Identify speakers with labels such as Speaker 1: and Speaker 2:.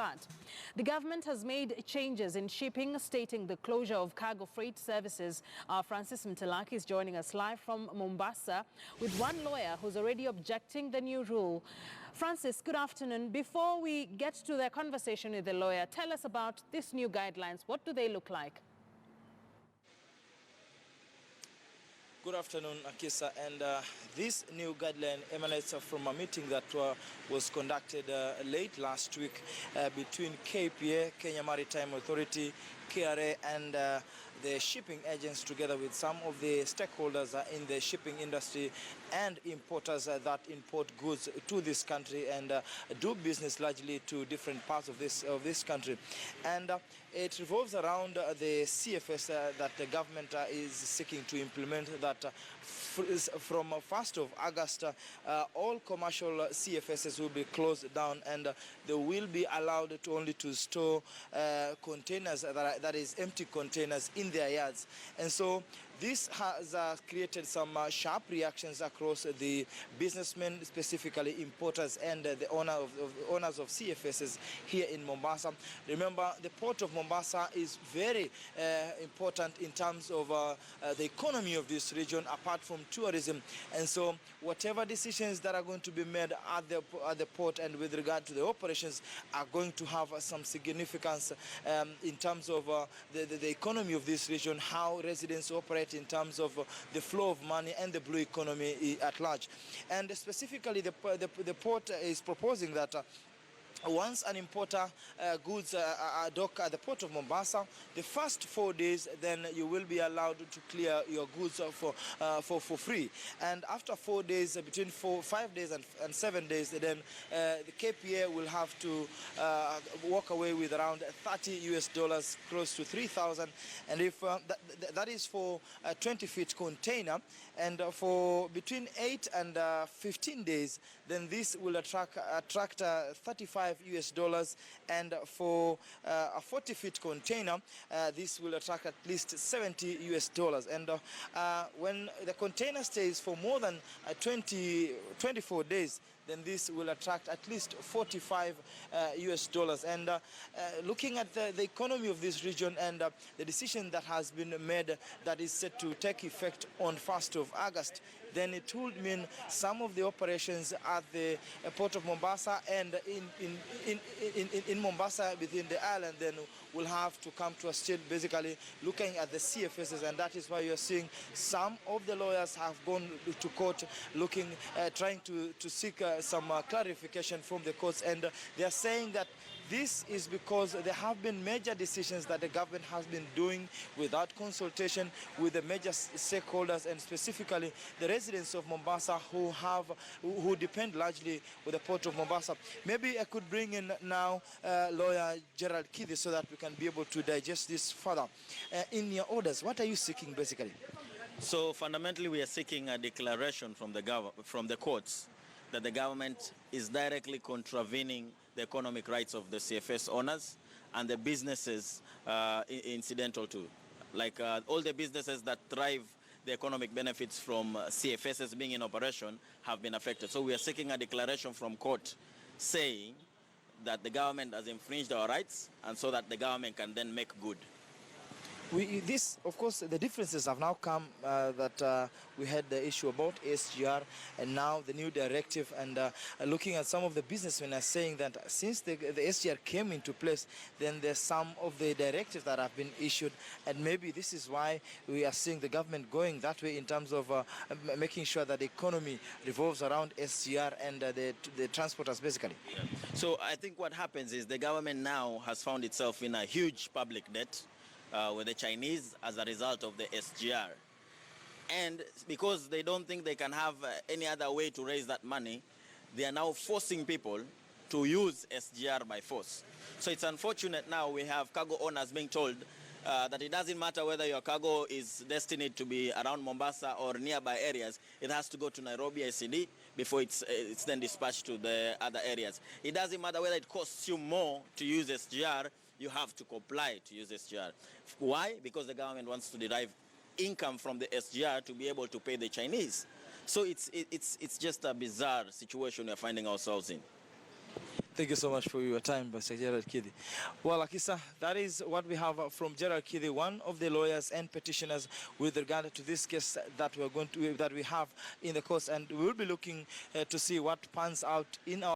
Speaker 1: that. The government has made changes in shipping, stating the closure of cargo freight services. Francis Mtalaki is joining us live from Mombasa with one lawyer who's already objecting the new rule. Francis, good afternoon. Before we get to the conversation with the lawyer, tell us about these new guidelines. What do they look like?
Speaker 2: Good afternoon, Akisa. And this new guideline emanates from a meeting that was conducted late last week between KPA, Kenya Maritime Authority, KRA, and the shipping agents, together with some of the stakeholders in the shipping industry and importers that import goods to this country and do business largely to different parts of this country. And it revolves around the CFS that the government is seeking to implement, that from 1st of August, all commercial CFSs will be closed down, and they will be allowed only to store containers, that is empty containers, in their yards. And so this has created some sharp reactions across the businessmen, specifically importers and the owners of CFSs here in Mombasa. Remember, the port of Mombasa is very important in terms of the economy of this region, apart from tourism. And so whatever decisions that are going to be made at the port and with regard to the operations are going to have some significance in terms of the economy of this region, how residents operate in terms of the flow of money and the blue economy at large. And specifically, the port is proposing that once an importer goods dock at the port of Mombasa, the first 4 days, then you will be allowed to clear your goods for free. And after 4 days, between 5 days and 7 days, then the KPA will have to walk away with around $30 close to 3,000. And if that is for a 20-feet container, and for between 8 and 15 days, then this will attract $35, and for a 40-feet container, this will attract at least $70. And when the container stays for more than 24 days, then this will attract at least $45. And looking at the economy of this region and the decision that has been made that is set to take effect on 1st of August, then it would mean some of the operations at the port of Mombasa and in Mombasa within the island then will have to come to a state, basically looking at the CFSs. And that is why you're seeing some of the lawyers have gone to court trying to seek some clarification from the courts. And they are saying that this is because there have been major decisions that the government has been doing without consultation with the major stakeholders, and specifically the residents of Mombasa who depend largely with the port of Mombasa. Maybe I could bring in now lawyer Gerald Kithi so that we can be able to digest this further. In your orders, what are you seeking basically?
Speaker 3: So fundamentally, we are seeking a declaration from the courts that the government is directly contravening the economic rights of the CFS owners and the businesses incidental to. Like all the businesses that thrive the economic benefits from CFSs being in operation have been affected. So we are seeking a declaration from court saying that the government has infringed our rights, and so that the government can then make good.
Speaker 2: Of course, the differences have now come that we had the issue about SGR and now the new directive, and looking at some of the businessmen are saying that since the SGR came into place, then there's some of the directives that have been issued, and maybe this is why we are seeing the government going that way in terms of making sure that the economy revolves around SGR and the transporters basically.
Speaker 3: Yeah. So I think what happens is the government now has found itself in a huge public debt with the Chinese as a result of the SGR. And because they don't think they can have any other way to raise that money, they are now forcing people to use SGR by force. So it's unfortunate now we have cargo owners being told that it doesn't matter whether your cargo is destined to be around Mombasa or nearby areas, it has to go to Nairobi ICD before it's then dispatched to the other areas. It doesn't matter whether it costs you more to use SGR, you have to comply to use SGR. Why? Because the government wants to derive income from the SGR to be able to pay the Chinese. So it's just a bizarre situation we're finding ourselves in.
Speaker 2: Thank you so much for your time, Mr. Gerald Kidhi. Well, Akisa, that is what we have from Gerald Kidhi, one of the lawyers and petitioners with regard to this case that we have in the courts, and we will be looking to see what pans out in our